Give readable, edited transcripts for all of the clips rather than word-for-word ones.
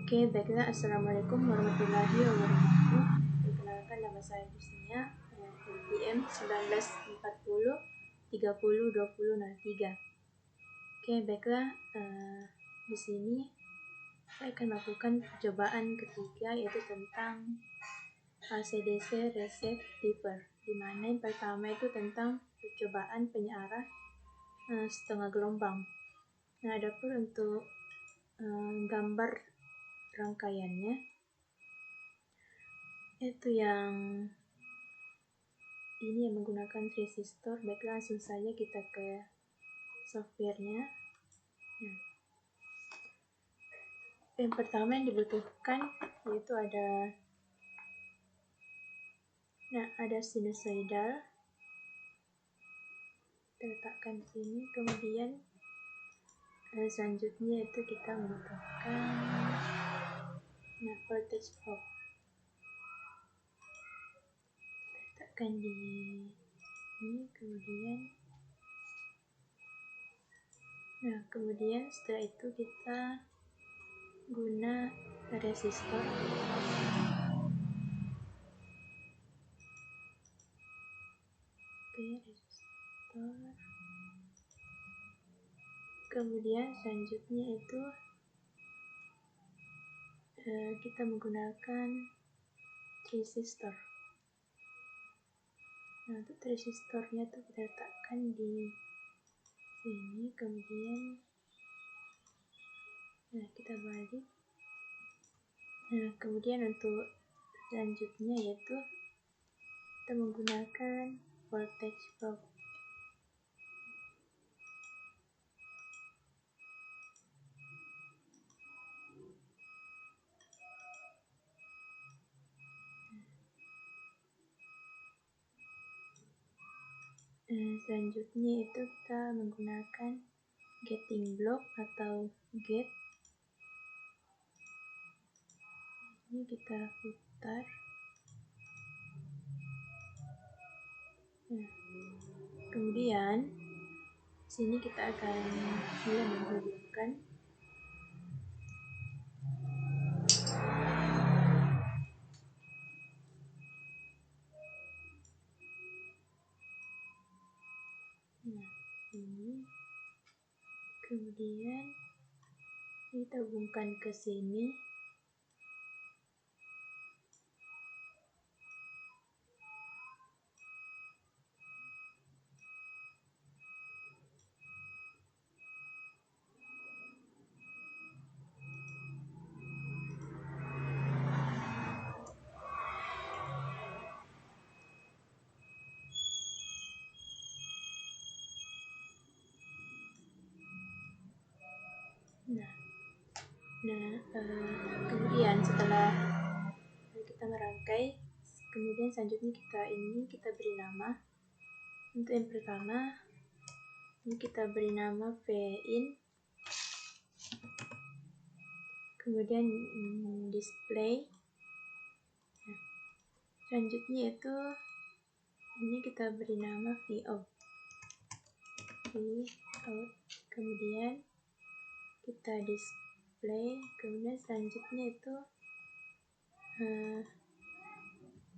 Oke, baiklah. Assalamualaikum warahmatullahi wabarakatuh. Perkenalkan, nama saya Yusnia, NPM 1940 30 20 03. Oke, baiklah. Di sini saya akan melakukan percobaan ketiga, yaitu tentang ACDC receiver, di mana yang pertama itu tentang percobaan penyearah setengah gelombang. Nah, adapun untuk gambar rangkaiannya itu yang ini yang menggunakan resistor. Baiklah, langsung saja kita ke softwarenya. Nah, yang pertama yang dibutuhkan yaitu ada sinusoidal, kita letakkan sini. Kemudian selanjutnya itu kita membutuhkan voltage probe, letakkan di ini. Kemudian setelah itu kita guna resistor. Resistor. Kemudian selanjutnya itu kita menggunakan resistor. Nah, untuk resistornya itu kita letakkan di sini. Kemudian kita balik. Kemudian untuk selanjutnya yaitu kita menggunakan voltage probe. Selanjutnya itu kita menggunakan gating block atau gate. Ini kita putar. Kemudian sini kita akan mulai menghubungkan ini. Kemudian kita hubungkan ke sini. Kemudian setelah kita merangkai, kemudian selanjutnya kita beri nama. Untuk yang pertama ini kita beri nama Vin. Kemudian display. Selanjutnya itu ini kita beri nama Vout. Kemudian kita display. Kemudian selanjutnya itu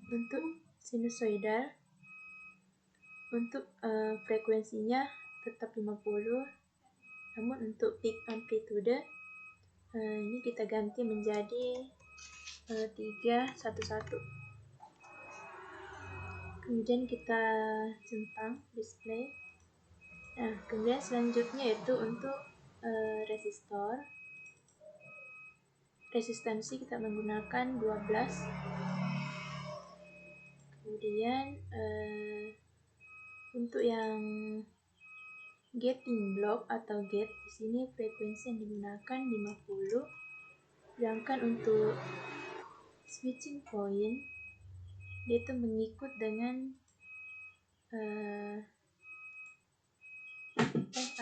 untuk sinusoidal, untuk frekuensinya tetap 50, namun untuk peak amplitude ini kita ganti menjadi 311. Kemudian kita centang display. Kemudian selanjutnya itu untuk resistor. Resistansi kita menggunakan 12. Kemudian untuk yang gating block atau gate, di sini frekuensi yang digunakan 50. Sedangkan untuk switching point dia itu mengikut dengan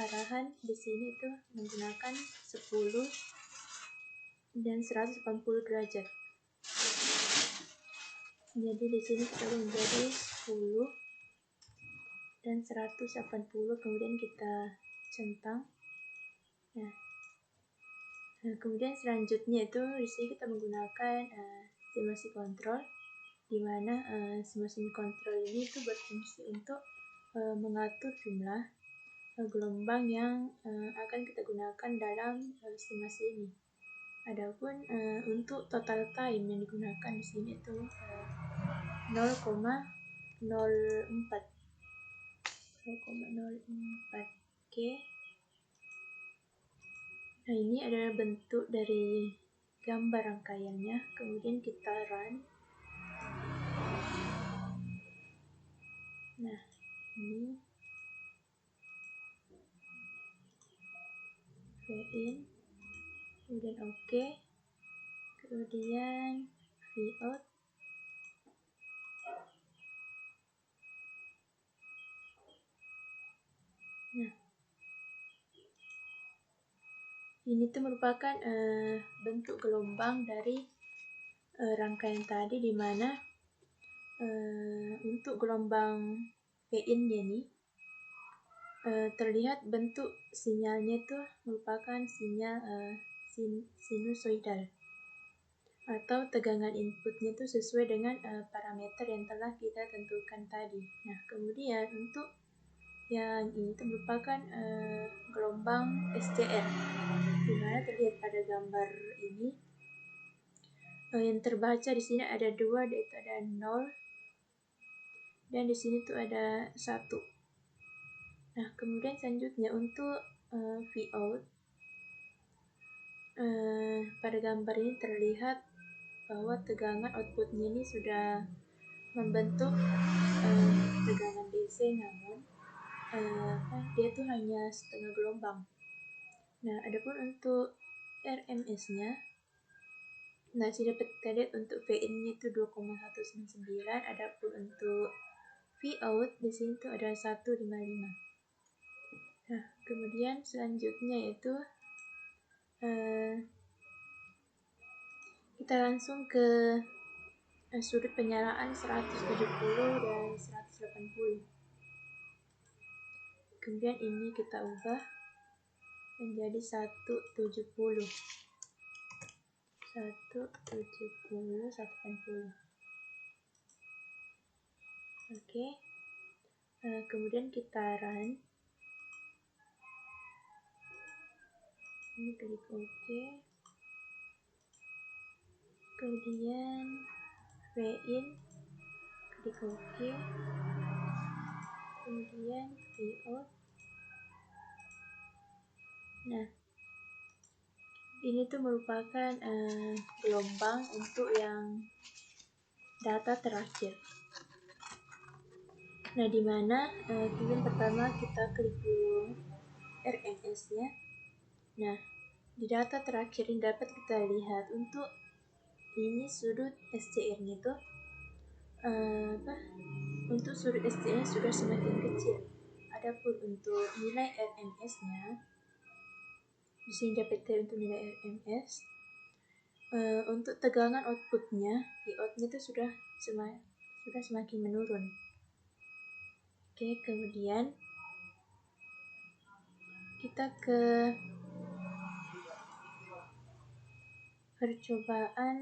arahan. Di sini itu menggunakan 10 dan 180 derajat. Jadi di sini kita menjadi 10 dan 180. Kemudian kita centang. Kemudian selanjutnya itu di sini kita menggunakan simulasi kontrol, di mana simulasi kontrol ini itu berfungsi untuk mengatur jumlah gelombang yang akan kita gunakan dalam simulasi ini. Adapun untuk total time yang digunakan di sini itu 0,04. Oke. Nah, ini adalah bentuk dari gambar rangkaiannya. Kemudian kita run. Nah, ini in, kemudian oke, kemudian out. Nah, ini tuh merupakan bentuk gelombang dari rangkaian tadi, di mana untuk gelombang in-nya nih terlihat bentuk sinyalnya itu merupakan sinyal sinusoidal, atau tegangan inputnya itu sesuai dengan parameter yang telah kita tentukan tadi. Nah, kemudian untuk yang ini itu merupakan gelombang SCR, di mana terlihat pada gambar ini yang terbaca di sini ada 2, yaitu ada 0, dan di sini tuh ada 1. Nah, kemudian selanjutnya untuk Vout, pada gambar ini terlihat bahwa tegangan outputnya ini sudah membentuk tegangan DC, namun dia tuh hanya setengah gelombang. Nah, adapun untuk RMS-nya, nah sini dapat kita lihat untuk VIN-nya itu 2,199, adapun untuk Vout di sini tuh ada 155. Nah, kemudian selanjutnya yaitu kita langsung ke sudut penyalaan 170 dan 180. Kemudian ini kita ubah menjadi 170, 180. Oke. Kemudian kita run. Ini klik OK. Kemudian in, klik OK. Kemudian out. Nah, ini tuh merupakan gelombang untuk yang data terakhir. Nah, di mana kemudian pertama kita klik dulu RMS-nya. Nah, di data terakhir ini dapat kita lihat untuk ini sudut SCR-nya itu untuk sudut SCR-nya sudah semakin kecil. Adapun untuk nilai RMS-nya, di sini dapat kita untuk nilai RMS. Untuk tegangan outputnya, Vout-nya itu sudah semakin menurun. Oke, kemudian kita ke percobaan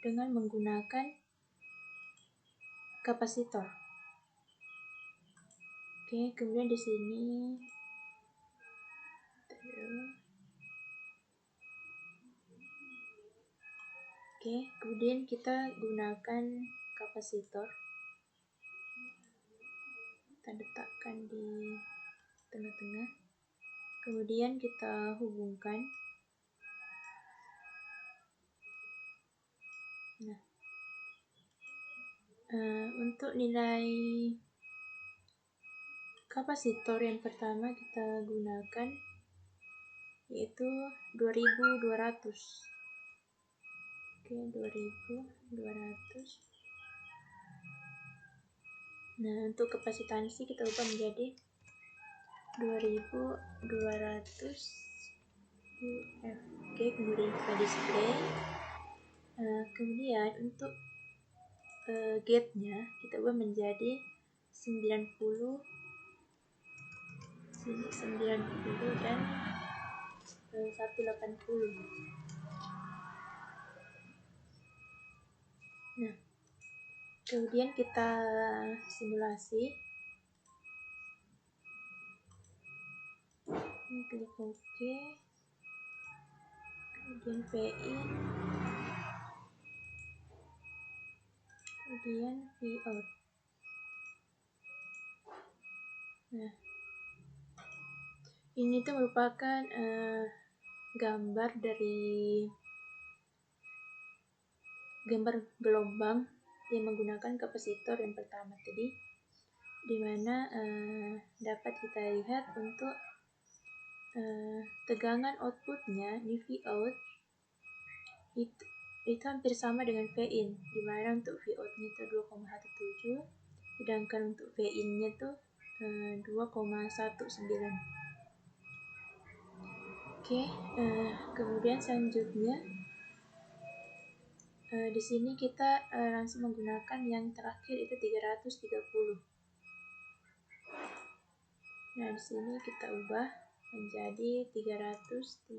dengan menggunakan kapasitor. Oke, kemudian di sini kemudian kita gunakan kapasitor. Kita letakkan di tengah-tengah. Kemudian kita hubungkan. Nah, untuk nilai kapasitor yang pertama kita gunakan yaitu 2200. Oke, 2200. Nah, untuk kapasitansi kita ubah menjadi 2200 UF. Oke, kemudian kita display. Kemudian untuk gate-nya kita ubah menjadi 90 dan 180. Nah, kemudian kita simulasi. Ini klik OK. Kemudian V-in. Kemudian V-out. Nah, ini tuh merupakan gambar dari gambar gelombang yang menggunakan kapasitor yang pertama tadi, di mana dapat kita lihat untuk tegangan outputnya di Vout itu hampir sama dengan V-in, di mana untuk Vout-nya itu 2,17, sedangkan untuk V-in-nya itu 2,19. Oke, kemudian selanjutnya di sini kita langsung menggunakan yang terakhir itu 330. Nah, di sini kita ubah menjadi 330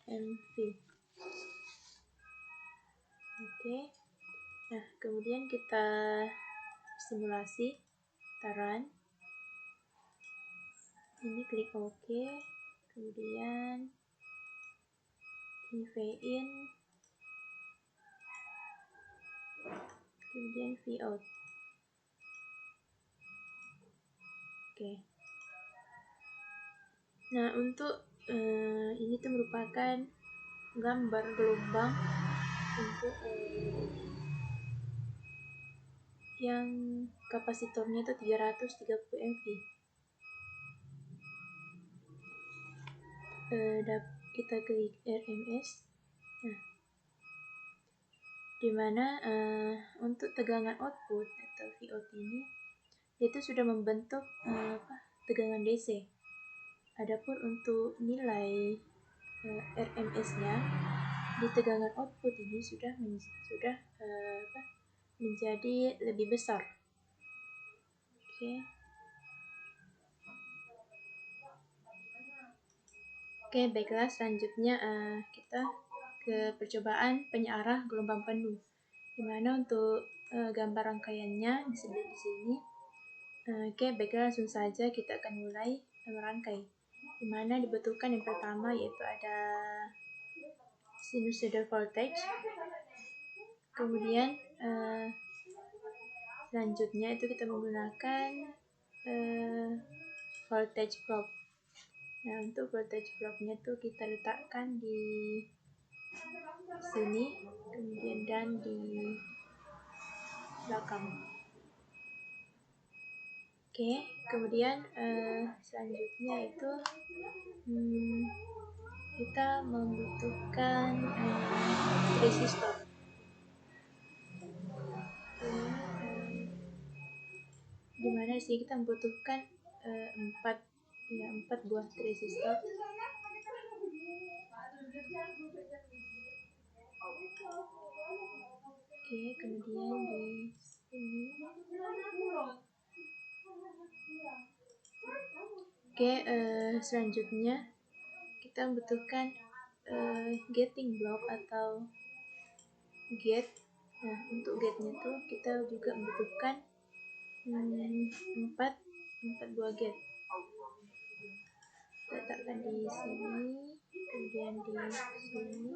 MV. Oke. Nah, kemudian kita simulasi, kita run. Ini klik OK. Kemudian V-in. Kemudian V-out. Oke. Nah, untuk ini tuh merupakan gambar gelombang untuk yang kapasitornya itu 330 MV. Kita klik RMS. Nah, dimana untuk tegangan output atau Vout ini itu sudah membentuk tegangan DC. Adapun untuk nilai RMS-nya di tegangan output ini sudah menjadi lebih besar. Oke, baiklah, selanjutnya kita ke percobaan penyearah gelombang penuh, dimana untuk gambar rangkaiannya disebut di sini. Oke, baiklah, langsung saja kita akan mulai merangkai, dimana dibutuhkan yang pertama yaitu ada sinusoidal voltage. Kemudian selanjutnya itu kita menggunakan voltage probe. Nah, untuk voltage probe-nya tuh kita letakkan di sini, kemudian dan di belakang. Oke, kemudian selanjutnya itu kita membutuhkan resistor. Dimana sih kita membutuhkan 4 buah resistor. Oke, kemudian di sini. Oke, selanjutnya kita membutuhkan gating block atau gate. Nah, untuk gate-nya tuh kita juga membutuhkan 4 buah gate. Letakkan di sini, kemudian di sini,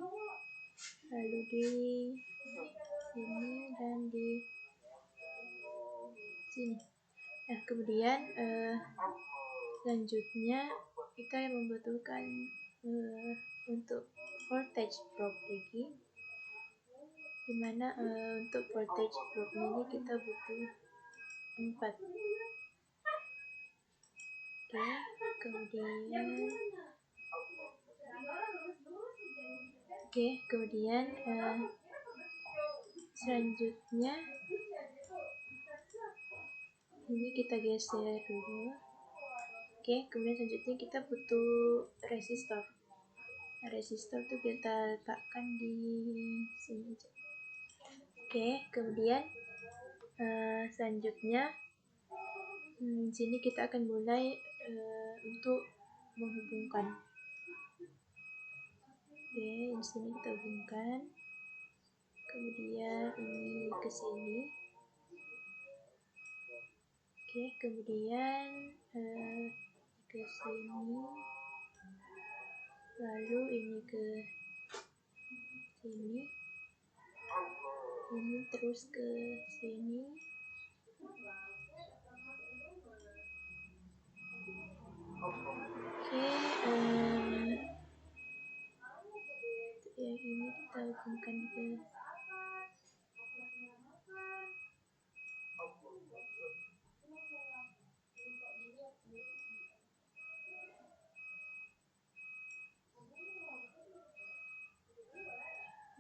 lalu di sini dan di sini. Nah, kemudian selanjutnya kita membutuhkan untuk voltage probe lagi, dimana untuk voltage probe ini kita butuh 4. Kemudian selanjutnya ini kita geser dulu. Kemudian selanjutnya kita butuh resistor. Nah, resistor tuh kita letakkan di sini aja. Kemudian selanjutnya sini kita akan mulai untuk menghubungkan. Oke, di sini kita hubungkan. Kemudian ini ke sini. Oke, kemudian ke sini. Lalu ini ke sini. Ini terus ke sini. Oke, yang ini kita hubungkan ke ini,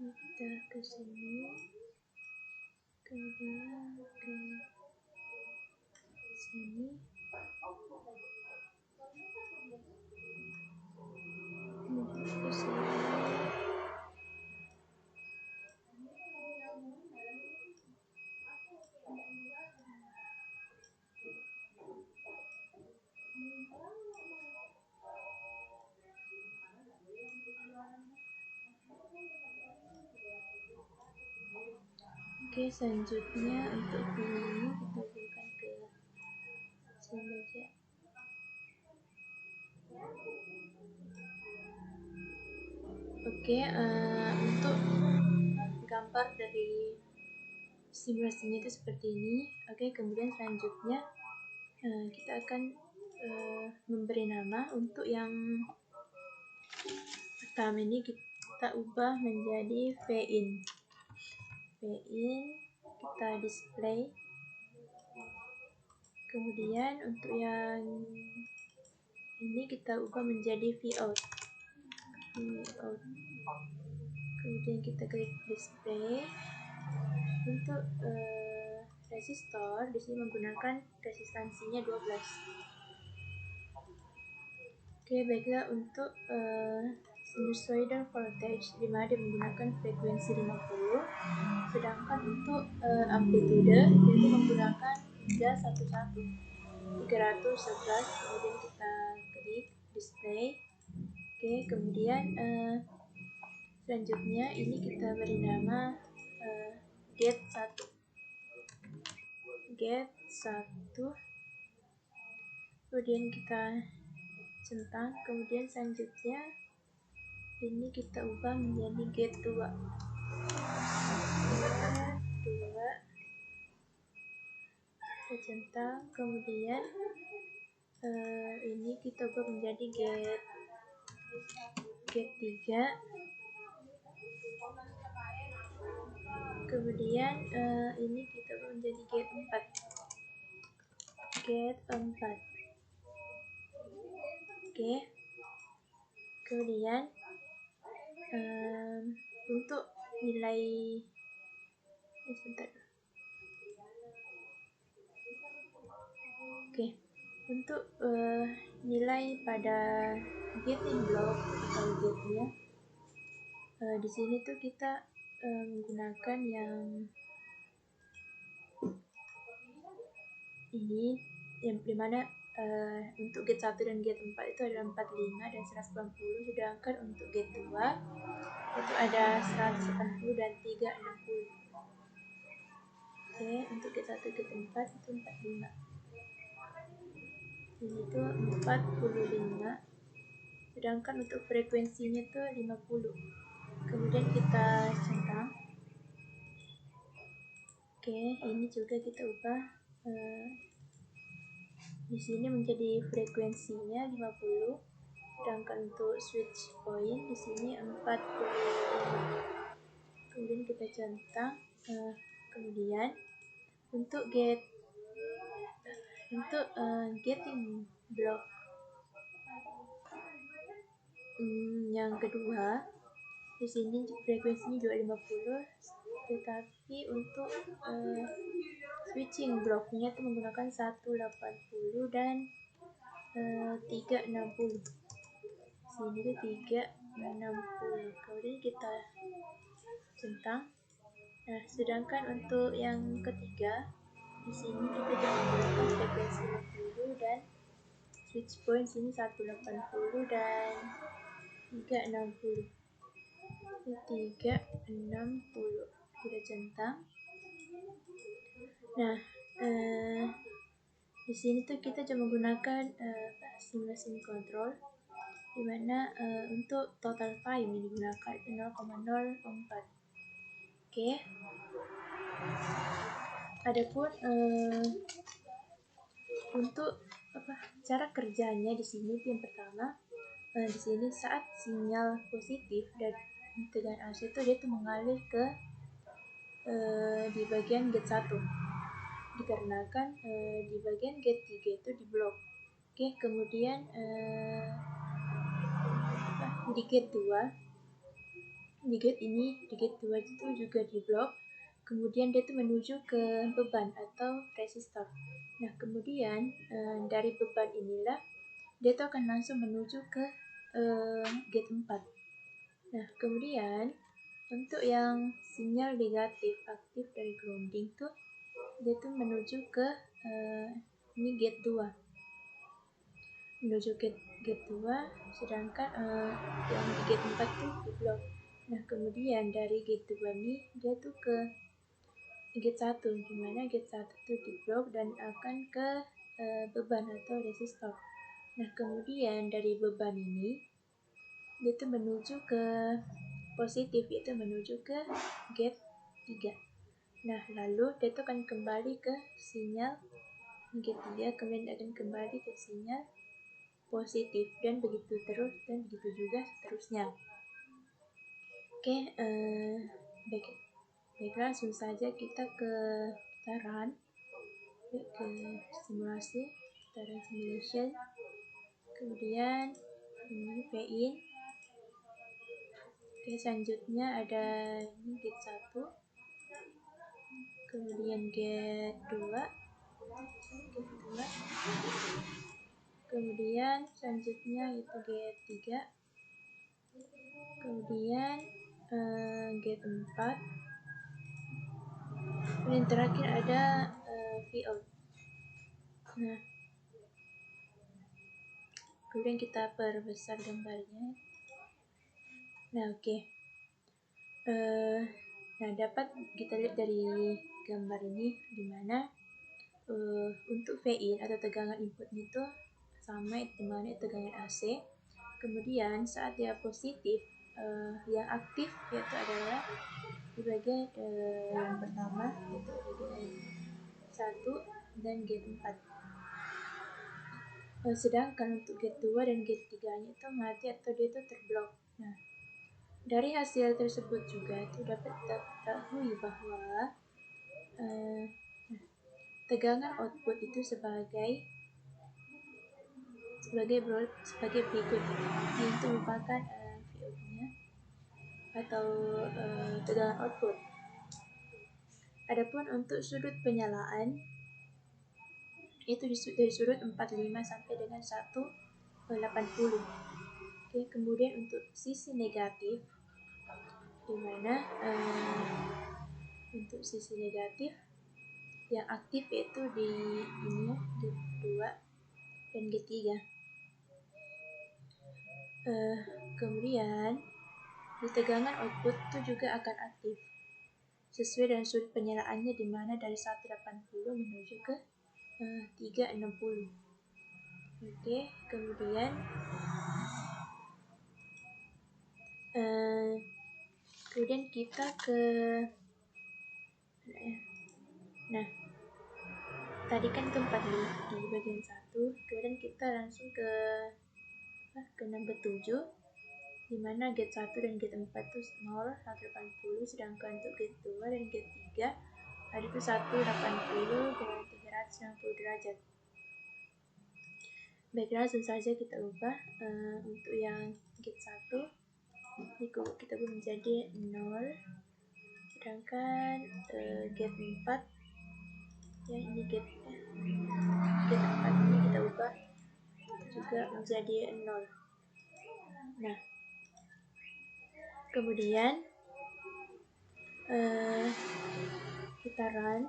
kita ke sini, kemudian ke sini, kemudian ke sini. Oke, selanjutnya untuk ini kita hubungkan ke sini aja. Oke, untuk gambar dari simulasinya itu seperti ini. Oke, kemudian selanjutnya kita akan memberi nama. Untuk yang pertama ini kita ubah menjadi v-in. V-in kita display. Kemudian untuk yang ini kita ubah menjadi v-out. V-out. Kemudian kita klik display. Untuk resistor di sini menggunakan resistansinya 12. Oke, baiklah untuk sinusoidal voltage di mana dia menggunakan frekuensi 50, sedangkan untuk amplitude itu menggunakan 311, 311. Kemudian kita klik display. Oke, kemudian selanjutnya ini kita beri nama get 1. Get 1. Kemudian kita centang. Kemudian selanjutnya ini kita ubah menjadi get 2. Get 2. Kita centang. Kemudian ini kita ubah menjadi get 3. Kemudian ini kita ubah menjadi get 4. Get 4. Oke. Kemudian untuk nilai sebentar. Oke. Untuk nilai pada gating block atau gatenya, di sini tuh kita menggunakan yang ini, yang dimana untuk gate 1 dan gate 4 itu ada 45 dan 180, sedangkan untuk gate 2 itu ada 180 dan 360. Oke, untuk gate 1 gate 4 itu 45. Ini tuh 45, sedangkan untuk frekuensinya tuh 50. Kemudian kita centang. Oke, ini juga kita ubah di sini menjadi frekuensinya 50, sedangkan untuk switch point di sini 45. Kemudian kita centang. Kemudian untuk gating block yang kedua, di sini frekuensinya juga 50, tetapi untuk switching blocknya itu menggunakan 180 dan 360. Sini itu 360. Kemudian kita centang. Nah, sedangkan untuk yang ketiga, di sini kita juga menggunakan frekuensi 50 dan switch point sini 180 dan 360. 360 kita centang. Nah, di sini tuh kita cuma menggunakan simulation control, dimana untuk total time ini digunakan 0,04. Oke. Adapun untuk cara kerjanya di sini yang pertama, di sini saat sinyal positif dan tegangan AC itu dia tuh mengalir ke di bagian gate 1, dikarenakan di bagian gate 3 itu di blok. Oke, kemudian di gate 2, di gate 2 itu juga di blok. Kemudian dia tuh menuju ke beban atau resistor. Nah, kemudian dari beban inilah dia tuh akan langsung menuju ke gate 4. Nah, kemudian untuk yang sinyal negatif aktif dari grounding tuh dia tuh menuju ke ini gate 2. Menuju gate 2, sedangkan yang di gate 4 tuh di blok. Nah, kemudian dari gate 2 ini dia tuh ke gate 1, dimana gate 1 tuh di blok dan akan ke beban atau resistor. Nah, kemudian dari beban ini dia tuh menuju ke positif, yaitu menuju ke gate 3. Nah, lalu dia tuh akan kembali ke sinyal gate 3, kemudian akan kembali ke sinyal positif, dan begitu terus, dan begitu juga seterusnya. Oke, baiklah, langsung saja kita run ke simulasi, kita run simulation. Kemudian ini pin. Oke, selanjutnya ada ini gate 1, kemudian gate 2, kemudian selanjutnya itu gate 3, kemudian gate 4, dan terakhir ada Vout. Nah, kemudian kita perbesar gambarnya. Nah, oke. Nah, dapat kita lihat dari gambar ini, dimana untuk VIN atau tegangan inputnya itu sama dimana tegangan AC. Kemudian saat dia positif, yang aktif yaitu adalah di bagian yang pertama, yaitu bagian 1 dan gate 4. Sedangkan untuk gate 2 dan gate 3 nya itu mati atau dia itu terblok. Nah, dari hasil tersebut juga itu dapat kita ketahui bahwa tegangan output itu sebagai berikut. Itu merupakan Vout-nya atau tegangan output. Adapun untuk sudut penyalaan itu dari sudut 45 sampai dengan 180. Oke, kemudian untuk sisi negatif, dimana untuk sisi negatif yang aktif yaitu di ini gate 2 dan gate 3. Kemudian di tegangan output itu juga akan aktif sesuai dengan sudut penyalaannya, dimana dari 180 menuju ke 360. Oke, kemudian kita ke nah, tadi kan ke 4 di bagian 1, kemudian kita langsung ke number 7, dimana gate 1 dan gate 4 itu 0, 180, sedangkan untuk gate 2 dan gate 3 ada itu 180 dan 360 derajat. Baiklah, langsung saja kita ubah. Untuk yang gate 1 kita ubah menjadi 0, sedangkan gate 4 yang ini gate 4 ini kita ubah juga menjadi 0. Nah, kemudian kita run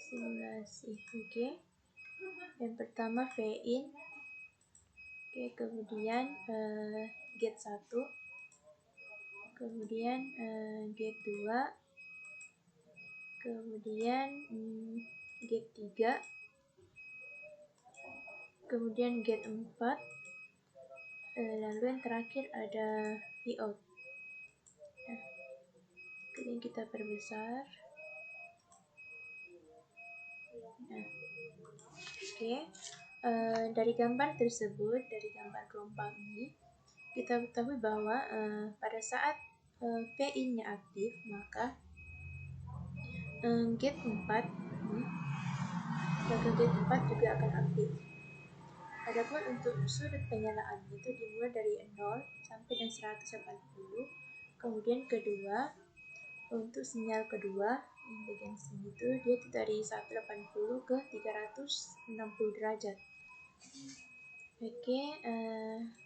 simulasi. Oke. Yang pertama V-in, kemudian gate 1, kemudian gate 2, kemudian gate 3, kemudian gate 4, lalu yang terakhir ada V-out. Nah, kemudian kita perbesar. Nah, dari gambar tersebut, dari gambar gelombang ini, kita ketahui bahwa pada saat V-in-nya aktif, maka gate 4 maka gate 4 juga akan aktif. Adapun untuk sudut penyalaan itu dimulai dari 0 sampai dengan 180. Kemudian kedua, untuk sinyal kedua yang bagian sini itu dia dari 180 ke 360 derajat.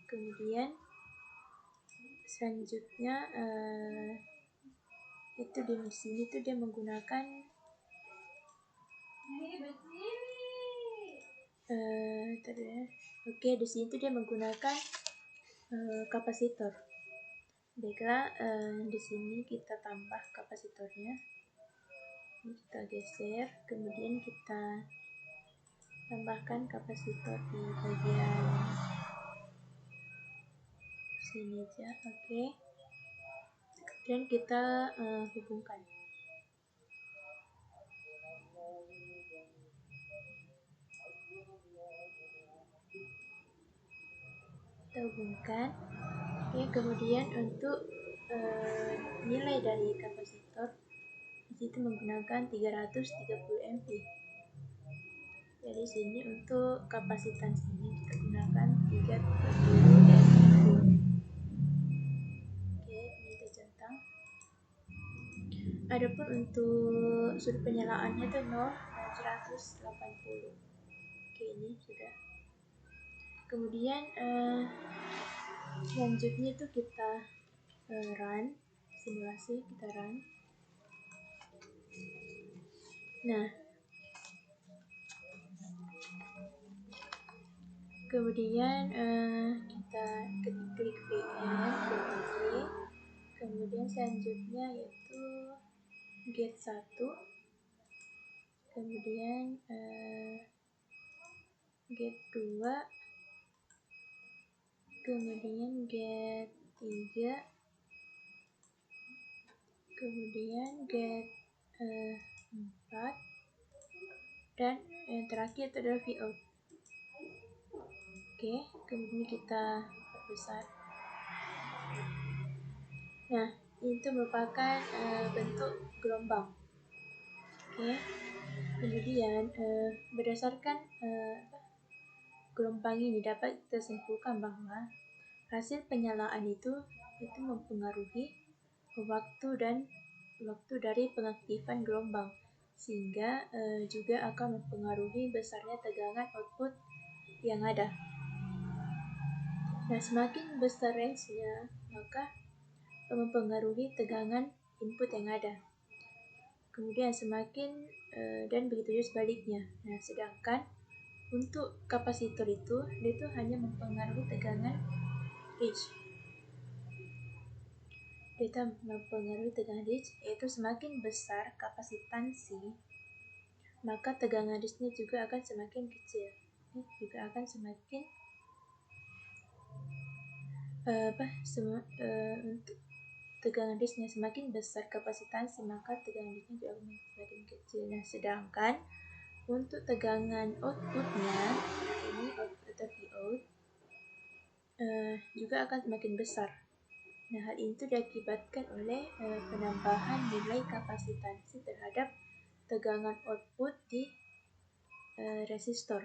Kemudian selanjutnya itu di sini tuh dia menggunakan di sini tuh dia menggunakan kapasitor. Baiklah, di sini kita tambah kapasitornya. Ini kita geser, kemudian kita tambahkan kapasitor di bagian sini aja. Kemudian kita hubungkan. Kemudian untuk nilai dari kapasitor itu menggunakan 330 mP. Jadi sini untuk kapasitas ini kita gunakan 330 mP. Ini kita centang. Adapun untuk sudut penyalaannya itu 0 dan 180. Ini sudah. Kemudian selanjutnya itu kita run simulasi, kita run. Nah, kemudian kita klik VM, kemudian selanjutnya yaitu gate 1, kemudian gate 2, kemudian gate 3, kemudian gate 4, dan yang terakhir itu adalah V-out. Kemudian kita perbesar. Nah, itu merupakan bentuk gelombang. Kemudian berdasarkan gelombang ini dapat kita simpulkan bahwa hasil penyalaan itu mempengaruhi waktu dari pengaktifan gelombang, sehingga juga akan mempengaruhi besarnya tegangan output yang ada. Nah, semakin besar range-nya, maka mempengaruhi tegangan input yang ada. Kemudian semakin dan begitu juga sebaliknya. Nah, sedangkan untuk kapasitor itu hanya mempengaruhi tegangan range. Yaitu semakin besar kapasitansi, maka tegangan range-nya juga akan semakin kecil. Juga akan semakin untuk tegangan range-nya semakin besar kapasitansi, maka tegangan range-nya juga akan semakin kecil. Nah, sedangkan untuk tegangan outputnya, ini output atau V-out, juga akan semakin besar. Nah, hal itu diakibatkan oleh penambahan nilai kapasitansi terhadap tegangan output di resistor.